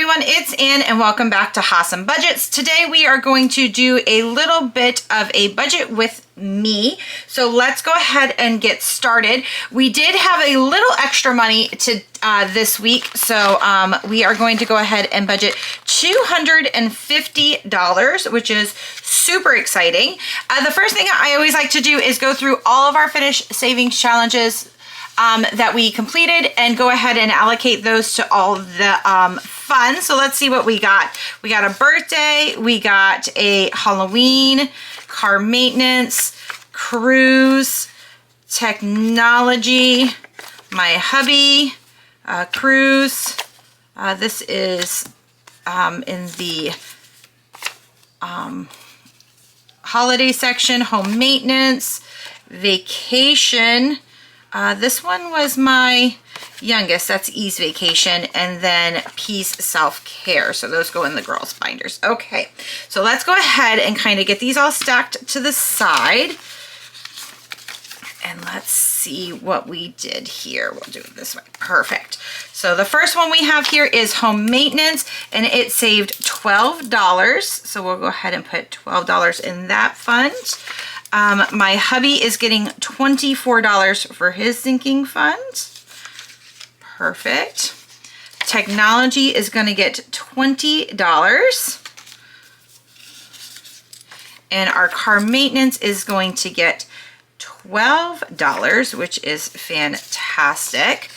everyone, it's Ann and welcome back to Hawesome Budgets. Today we are going to do a little bit of a budget with me. So let's go ahead and get started. We did have a little extra money to this week, so we are going to go ahead and budget $250, which is super exciting. The first thing I always like to do is go through all of our Finish Savings Challenges that we completed and go ahead and allocate those to all the fun. So let's see what we got. We got a birthday, we got a Halloween, car maintenance, cruise, technology, my hubby, cruise. This is in the holiday section, home maintenance, vacation. This one was my youngest, that's Ease Vacation, and then Peace Self-Care. So those go in the girls' binders. Okay, so let's go ahead and kind of get these all stacked to the side. And let's see what we did here. We'll do it this way. Perfect. So the first one we have here is home maintenance, and it saved $12. So we'll go ahead and put $12 in that fund. My hubby is getting $24 for his sinking fund. Perfect. Technology is going to get $20. And our car maintenance is going to get $12, which is fantastic.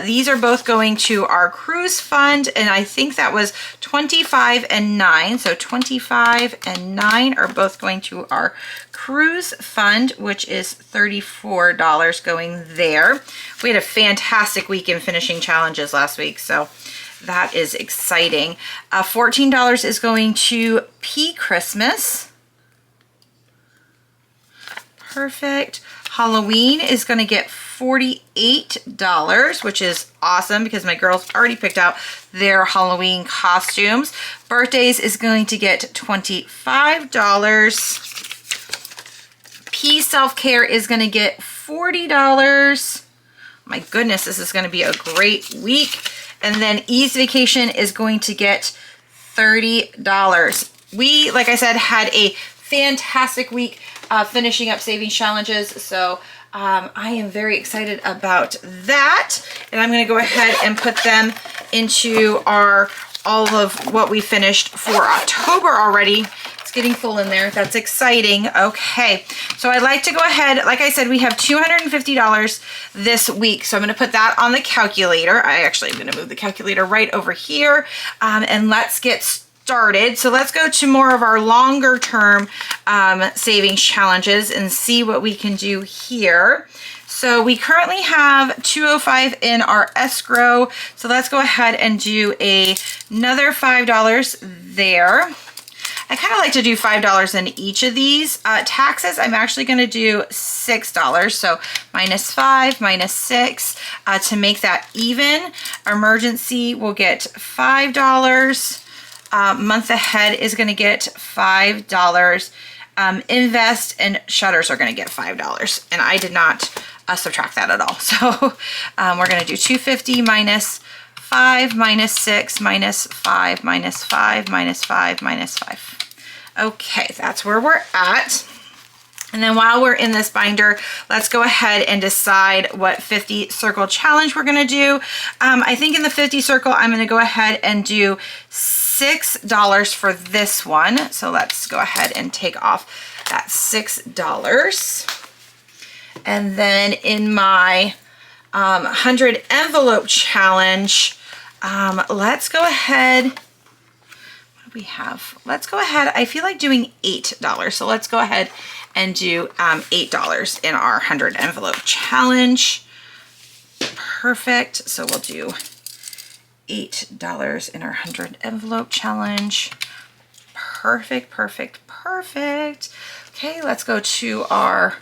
These are both going to our cruise fund, and I think that was 25 and 9. So 25 and 9 are both going to our cruise fund, which is $34 going there. We had a fantastic week in finishing challenges last week, so that is exciting. $14 is going to P Christmas. Perfect. Halloween is going to get $48, which is awesome because my girls already picked out their Halloween costumes. Birthdays is going to get $25. Peace Self-Care is going to get $40. My goodness, this is going to be a great week. And then Ease Vacation is going to get $30. We, like I said, had a fantastic week finishing up savings challenges, so I am very excited about that, and I'm going to go ahead and put them into our all of what we finished for October already. It's getting full in there. That's exciting. Okay, so I'd like to go ahead, like I said, we have $250 this week, so I'm going to put that on the calculator. I actually am going to move the calculator right over here, and let's get started. So let's go to more of our longer term savings challenges and see what we can do here. So we currently have $205 in our escrow. So let's go ahead and do another $5 there. I kind of like to do $5 in each of these. Taxes, I'm actually going to do $6. So -5, -6 to make that even. Emergency will get $5. Month ahead is going to get $5. Invest and shutters are going to get $5. And I did not subtract that at all. So we're going to do $250 -5 -6 -5 -5 -5 -5. Okay, that's where we're at. And then while we're in this binder, let's go ahead and decide what 50 circle challenge we're going to do. I think in the 50 circle, I'm going to go ahead and do $6 for this one. So let's go ahead and take off that $6. And then in my 100 envelope challenge, let's go ahead. What do we have? Let's go ahead. I feel like doing $8. So let's go ahead and do $8 in our 100 envelope challenge. Perfect. So we'll do $8 in our 100 envelope challenge. Perfect, perfect, perfect. Okay, let's go to our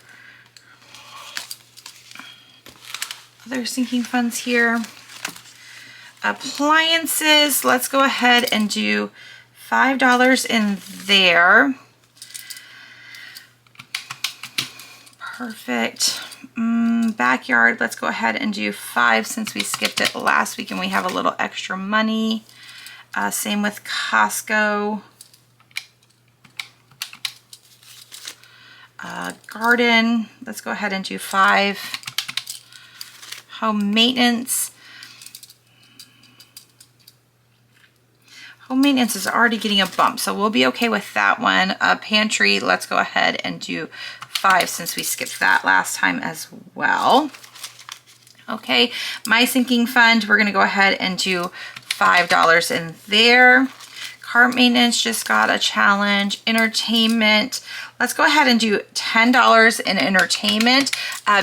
other sinking funds here. Appliances, let's go ahead and do $5 in there. Perfect. Backyard, let's go ahead and do $5 since we skipped it last week and we have a little extra money. Same with Costco. Garden, let's go ahead and do 5. Home maintenance. Home maintenance is already getting a bump, so we'll be okay with that one. Pantry, let's go ahead and do 5 since we skipped that last time as well. Okay, my sinking fund, we're gonna go ahead and do $5 in there. Car maintenance just got a challenge. Entertainment, let's go ahead and do $10 in entertainment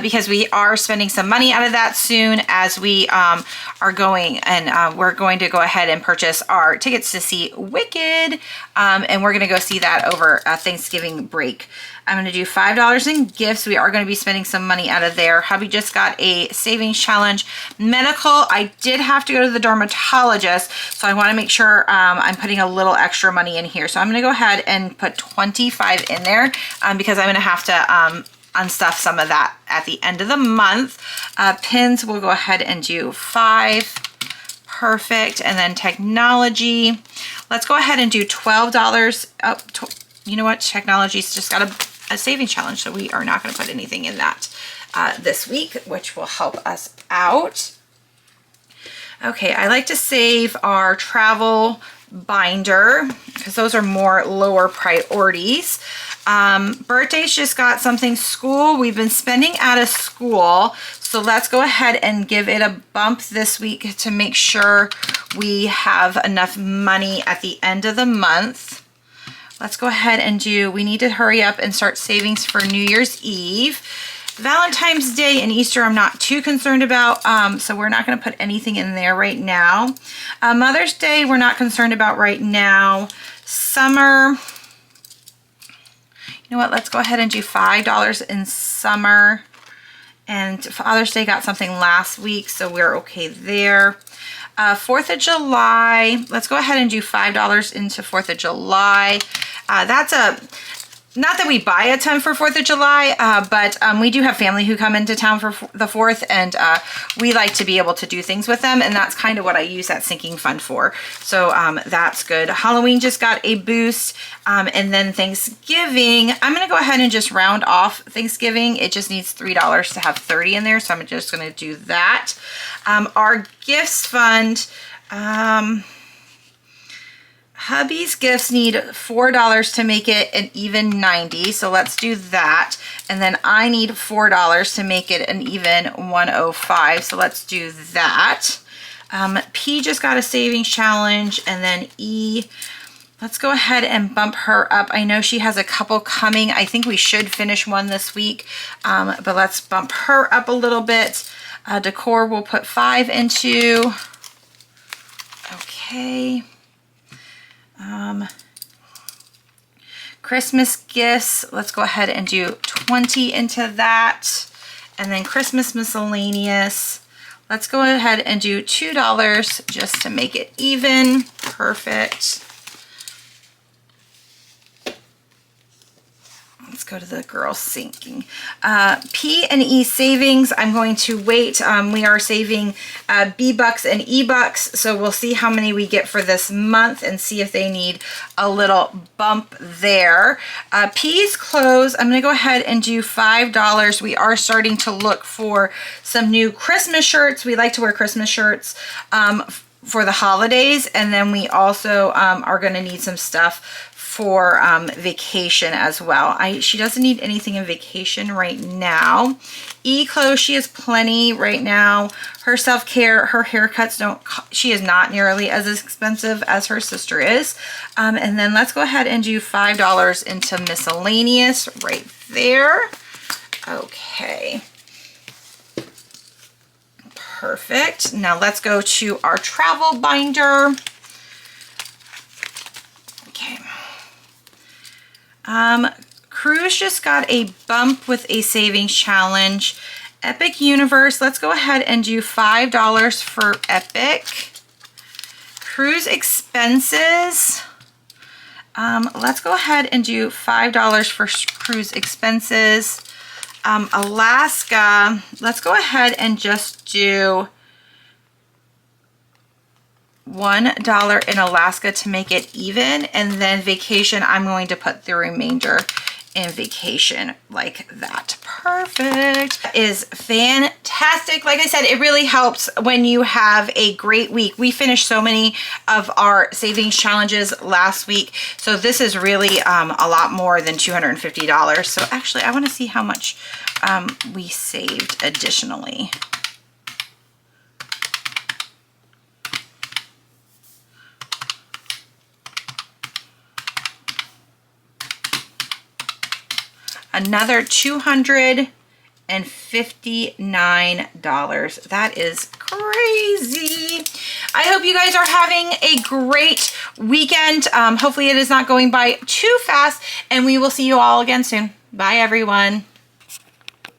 because we are spending some money out of that soon as we are going, and we're going to go ahead and purchase our tickets to see Wicked, and we're gonna go see that over Thanksgiving break. I'm gonna do $5 in gifts. We are gonna be spending some money out of there. Hubby just got a savings challenge. Medical, I did have to go to the dermatologist, so I wanna make sure I'm putting a little extra money in here. So I'm gonna go ahead and put 25 in there because I'm gonna have to unstuff some of that at the end of the month. Pins, we'll go ahead and do 5. Perfect. And then technology, let's go ahead and do $12. You know what? Technology's just got a savings challenge, so we are not going to put anything in that this week, which will help us out. Okay, I like to save our travel binder because those are more lower priorities. Birthdays just got something school. We've been spending out of school, so let's go ahead and give it a bump this week to make sure we have enough money at the end of the month. Let's go ahead and we need to hurry up and start savings for New Year's Eve. Valentine's Day and Easter I'm not too concerned about, so we're not going to put anything in there right now. Mother's Day we're not concerned about right now. Summer, you know what, let's go ahead and do $5 in summer. And Father's Day got something last week, so we're okay there. 4th of July, let's go ahead and do $5 into 4th of July. That's not that we buy a ton for 4th of July, but we do have family who come into town for the 4th, and we like to be able to do things with them, and that's kind of what I use that sinking fund for. So that's good. Halloween just got a boost, and then Thanksgiving, I'm going to go ahead and just round off Thanksgiving. It just needs $3 to have 30 in there, so I'm just going to do that. Our gifts fund, hubby's gifts need $4 to make it an even 90, so let's do that. And then I need $4 to make it an even 105, so let's do that. P just got a savings challenge, and then E, let's go ahead and bump her up. I know she has a couple coming. I think we should finish one this week, but let's bump her up a little bit. Decor we'll put 5 into. Okay. Christmas gifts, let's go ahead and do 20 into that. And then Christmas miscellaneous, let's go ahead and do $2 just to make it even. Perfect. Let's go to the girl sinking. P and E savings, I'm going to wait. We are saving B bucks and E bucks, so we'll see how many we get for this month and see if they need a little bump there. P's clothes, I'm gonna go ahead and do $5. We are starting to look for some new Christmas shirts. We like to wear Christmas shirts for the holidays, and then we also are gonna need some stuff for vacation as well. She doesn't need anything in vacation right now. E clothes, she has plenty right now. Her self-care, her haircuts she is not nearly as expensive as her sister is. And then let's go ahead and do $5 into miscellaneous right there. Okay. Perfect. Now let's go to our travel binder. Okay. Cruise just got a bump with a savings challenge. Epic Universe, let's go ahead and do $5 for Epic. Cruise expenses, let's go ahead and do $5 for cruise expenses. Alaska, let's go ahead and just do $1 in Alaska to make it even, and then vacation, I'm going to put the remainder in vacation like that. Perfect. That is fantastic. Like I said, it really helps when you have a great week. We finished so many of our savings challenges last week, so this is really a lot more than $250. So actually, I want to see how much we saved additionally. Another $259. That is crazy. I hope you guys are having a great weekend. Hopefully it is not going by too fast, and we will see you all again soon. Bye, everyone.